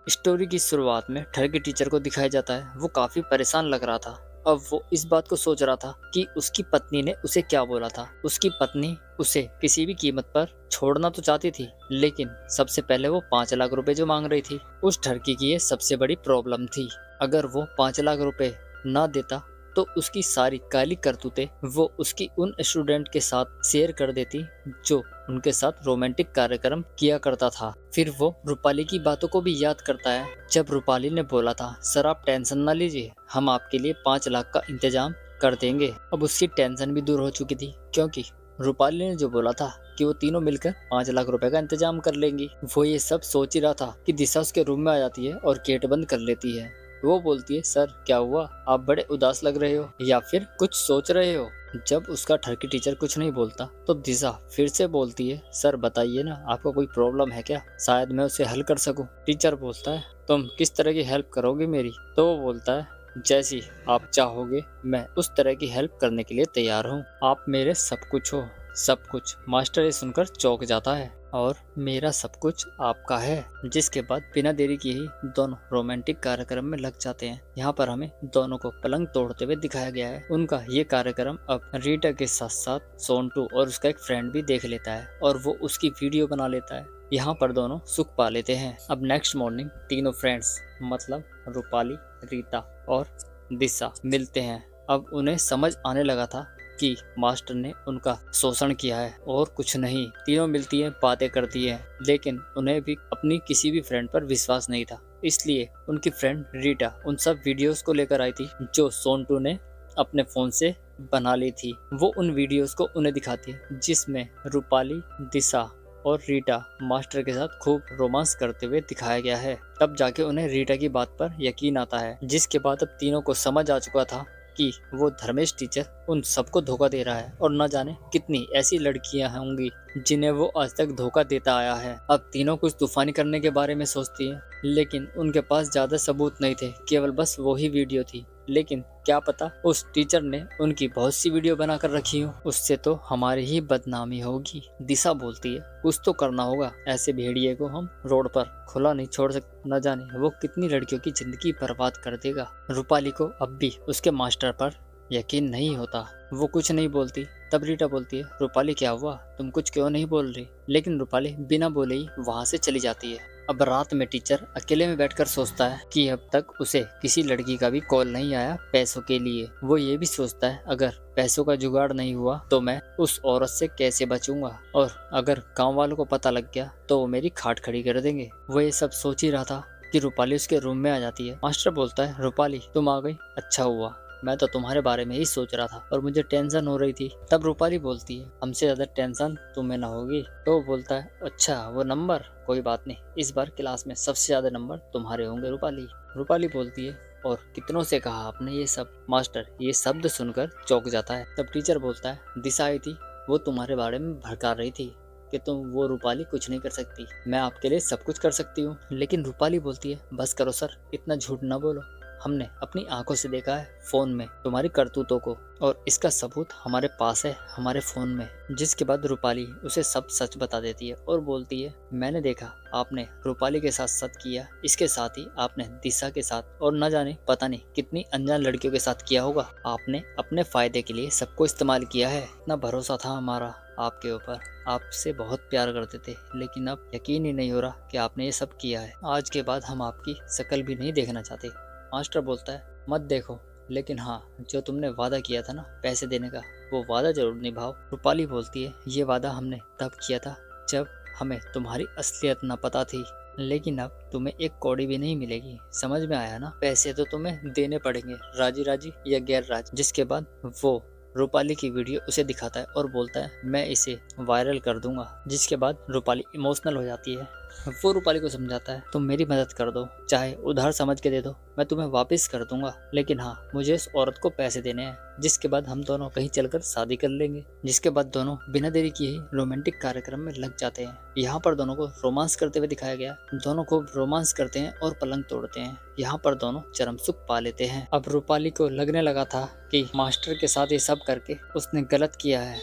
Story की शुरुआत में ठगी टीचर को दिखाया जाता है। वो काफी परेशान लग रहा था। अब वो इस बात को सोच रहा था कि उसकी पत्नी ने उसे क्या बोला था। उसकी पत्नी उसे किसी भी कीमत पर छोड़ना तो चाहती थी, लेकिन सबसे पहले वो 5 लाख रुपए जो मांग रही थी, उस ठगी की ये सबसे बड़ी प्रॉब्लम थी। अगर वो 5 लाख रुपए ना देता तो उसकी सारी काली करतूतें वो उसकी उन स्टूडेंट के साथ शेयर कर देती जो उनके साथ रोमांटिक कार्यक्रम किया करता था। फिर वो रूपाली की बातों को भी याद करता है, जब रूपाली ने बोला था, सर आप टेंशन ना लीजिए, हम आपके लिए 5 लाख का इंतजाम कर देंगे। अब उसकी टेंशन भी दूर हो चुकी थी, क्योंकि रूपाली ने जो बोला था कि वो तीनों मिलकर 5 लाख रुपए का इंतजाम कर लेंगी। वो ये सब सोच ही रहा था कि दिशा उसके रूम में आ जाती है और गेट बंद कर लेती है। वो बोलती है, सर क्या हुआ, आप बड़े उदास लग रहे हो या फिर कुछ सोच रहे हो। जब उसका ठरकी टीचर कुछ नहीं बोलता तो दिशा फिर से बोलती है, सर बताइए ना, आपको कोई प्रॉब्लम है क्या, शायद मैं उसे हल कर सकूं। टीचर बोलता है, तुम किस तरह की हेल्प करोगे मेरी। तो वो बोलता है, जैसी आप चाहोगे, मैं उस तरह की हेल्प करने के लिए तैयार हूँ। आप मेरे सब कुछ हो, सब कुछ। मास्टर ये सुनकर चौंक जाता है, और मेरा सब कुछ आपका है। जिसके बाद बिना देरी किए ही दोनों रोमांटिक कार्यक्रम में लग जाते हैं। यहाँ पर हमें दोनों को पलंग तोड़ते हुए दिखाया गया है। उनका ये कार्यक्रम अब रीटा के साथ साथ सोनटू और उसका एक फ्रेंड भी देख लेता है और वो उसकी वीडियो बना लेता है। यहाँ पर दोनों सुख पा लेते हैं। अब नेक्स्ट मॉर्निंग तीनों फ्रेंड्स मतलब रूपाली, रीता और दिशा मिलते हैं। अब उन्हें समझ आने लगा था कि मास्टर ने उनका शोषण किया है और कुछ नहीं। तीनों मिलती हैं, बातें करती हैं, लेकिन उन्हें भी अपनी किसी भी फ्रेंड पर विश्वास नहीं था। इसलिए उनकी फ्रेंड रीटा उन सब वीडियोस को लेकर आई थी जो सोनटू ने अपने फोन से बना ली थी। वो उन वीडियोस को उन्हें दिखाती है जिसमें रूपाली, दिशा और रीटा मास्टर के साथ खूब रोमांस करते हुए दिखाया गया है। तब जाके उन्हें रीटा की बात पर यकीन आता है, जिसके बाद अब तीनों को समझ आ चुका था कि वो धर्मेश टीचर उन सबको धोखा दे रहा है और न जाने कितनी ऐसी लड़कियां होंगी जिन्हें वो आज तक धोखा देता आया है। अब तीनों कुछ तूफानी करने के बारे में सोचती हैं, लेकिन उनके पास ज्यादा सबूत नहीं थे, केवल बस वो ही वीडियो थी। लेकिन क्या पता उस टीचर ने उनकी बहुत सी वीडियो बनाकर रखी हो, उससे तो हमारी ही बदनामी होगी। दिशा बोलती है, कुछ तो करना होगा, ऐसे भेड़िए को हम रोड पर खुला नहीं छोड़ सकते, न जाने वो कितनी लड़कियों की जिंदगी बर्बाद कर देगा। रूपाली को अब भी उसके मास्टर पर यकीन नहीं होता, वो कुछ नहीं बोलती। तब रीटा बोलती है, रूपाली क्या हुआ, तुम कुछ क्यों नहीं बोल रही। लेकिन रूपाली बिना बोले ही वहाँ से चली जाती है। अब रात में टीचर अकेले में बैठकर सोचता है कि अब तक उसे किसी लड़की का भी कॉल नहीं आया पैसों के लिए। वो ये भी सोचता है, अगर पैसों का जुगाड़ नहीं हुआ तो मैं उस औरत से कैसे बचूंगा, और अगर गांव वालों को पता लग गया तो वो मेरी खाट खड़ी कर देंगे। वो ये सब सोच ही रहा था कि रूपाली उसके रूम में आ जाती है। मास्टर बोलता है, रूपाली तुम आ गई, अच्छा हुआ, मैं तो तुम्हारे बारे में ही सोच रहा था और मुझे टेंशन हो रही थी। तब रूपाली बोलती है, हमसे ज्यादा टेंशन तुम्हें ना होगी। तो वो बोलता है, अच्छा वो नंबर, कोई बात नहीं, इस बार क्लास में सबसे ज्यादा नंबर तुम्हारे होंगे रूपाली। रूपाली बोलती है, और कितनों से कहा आपने ये सब। मास्टर ये शब्द सुनकर चौंक जाता है। तब टीचर बोलता है, दिशा आई थी, वो तुम्हारे बारे में भड़का रही थी कि तुम वो रूपाली कुछ नहीं कर सकती, मैं आपके लिए सब कुछ कर सकती हूँ। लेकिन रूपाली बोलती है, बस करो सर, इतना झूठ ना बोलो, हमने अपनी आंखों से देखा है फोन में तुम्हारी करतूतों को, और इसका सबूत हमारे पास है, हमारे फोन में। जिसके बाद रूपाली उसे सब सच बता देती है और बोलती है, मैंने देखा आपने रूपाली के साथ सच किया, इसके साथ ही आपने दिशा के साथ और न जाने पता नहीं कितनी अनजान लड़कियों के साथ किया होगा। आपने अपने फायदे के लिए सबको इस्तेमाल किया है। इतना भरोसा था हमारा आपके ऊपर, आपसे बहुत प्यार करते थे, लेकिन अब यकीन ही नहीं हो रहा कि आपने ये सब किया है। आज के बाद हम आपकी शक्ल भी नहीं देखना चाहते। मास्टर बोलता है, मत देखो, लेकिन हाँ, जो तुमने वादा किया था ना पैसे देने का, वो वादा जरूर निभाओ। रूपाली बोलती है, ये वादा हमने तब किया था जब हमें तुम्हारी असलियत न पता थी, लेकिन अब तुम्हें एक कौड़ी भी नहीं मिलेगी, समझ में आया ना। पैसे तो तुम्हें देने पड़ेंगे, राजी राजी या गैर राजी। जिसके बाद वो रूपाली की वीडियो उसे दिखाता है और बोलता है, मैं इसे वायरल कर दूंगा। जिसके बाद रूपाली इमोशनल हो जाती है। वो रूपाली को समझाता है, तुम मेरी मदद कर दो, चाहे उधार समझ के दे दो, मैं तुम्हें वापस कर दूंगा, लेकिन हाँ, मुझे इस औरत को पैसे देने हैं। जिसके बाद हम दोनों कहीं चलकर शादी कर लेंगे। जिसके बाद दोनों बिना देरी किए ही रोमांटिक कार्यक्रम में लग जाते हैं। यहाँ पर दोनों को रोमांस करते हुए दिखाया गया। दोनों खूब रोमांस करते हैं और पलंग तोड़ते हैं। यहाँ पर दोनों चरम सुख पा लेते हैं। अब रूपाली को लगने लगा था कि मास्टर के साथ ये सब करके उसने गलत किया है,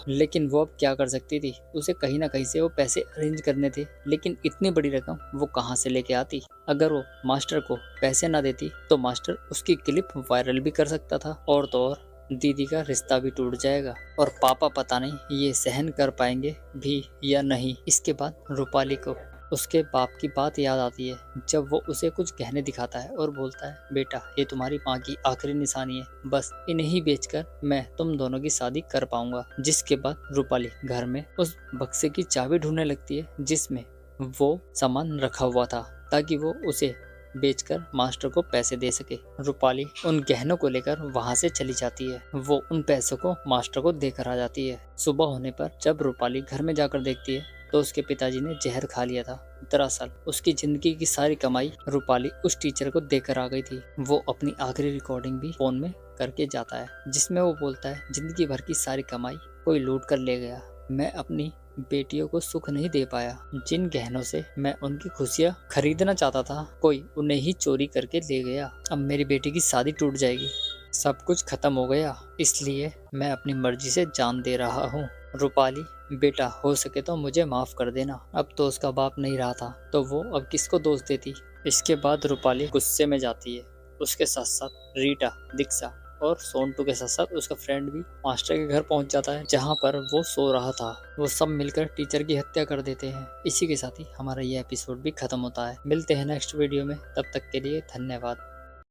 लेकिन वो अब क्या कर सकती थी, उसे कहीं ना कहीं से वो पैसे अरेंज करने थे। लेकिन लेकिन इतनी बड़ी रकम वो कहाँ से लेके आती। अगर वो मास्टर को पैसे ना देती तो मास्टर उसकी क्लिप वायरल भी कर सकता था, और तो और दीदी का रिश्ता भी टूट जाएगा, और पापा पता नहीं ये सहन कर पाएंगे भी या नहीं। इसके बाद रूपाली को उसके बाप की बात याद आती है, जब वो उसे कुछ गहने दिखाता है और बोलता है, बेटा ये तुम्हारी माँ की आखिरी निशानी है, बस इन्हें ही बेचकर मैं तुम दोनों की शादी कर पाऊंगा। जिसके बाद रूपाली घर में उस बक्से की चाबी ढूंढने लगती है जिसमें वो सामान रखा हुआ था, ताकि वो उसे बेचकर मास्टर को पैसे दे सके। रूपाली उन गहनों को लेकर वहां से चली जाती है। वो उन पैसों को मास्टर को देकर आ जाती है। सुबह होने पर जब रूपाली घर में जाकर देखती है तो उसके पिताजी ने जहर खा लिया था। दरअसल उसकी जिंदगी की सारी कमाई रूपाली उस टीचर को देकर आ गई थी। वो अपनी आखिरी रिकॉर्डिंग भी फोन में करके जाता है, जिसमें वो बोलता है, जिंदगी भर की सारी कमाई कोई लूट कर ले गया। मैं अपनी बेटियों को सुख नहीं दे पाया। जिन गहनों से मैं उनकी खुशियाँ खरीदना चाहता था, कोई उन्हें ही चोरी करके ले गया। अब मेरी बेटी की शादी टूट जाएगी, सब कुछ खत्म हो गया, इसलिए मैं अपनी मर्जी से जान दे रहा हूँ। रूपाली, बेटा हो सके तो मुझे माफ कर देना। अब तो उसका बाप नहीं रहा था तो वो अब किसको दोष देती। इसके बाद रूपाली गुस्से में जाती है। उसके साथ साथ रीटा, दीक्षा और सोनटू के साथ साथ उसका फ्रेंड भी मास्टर के घर पहुंच जाता है, जहां पर वो सो रहा था। वो सब मिलकर टीचर की हत्या कर देते हैं। इसी के साथ ही हमारा ये एपिसोड भी खत्म होता है। मिलते हैं नेक्स्ट वीडियो में, तब तक के लिए धन्यवाद।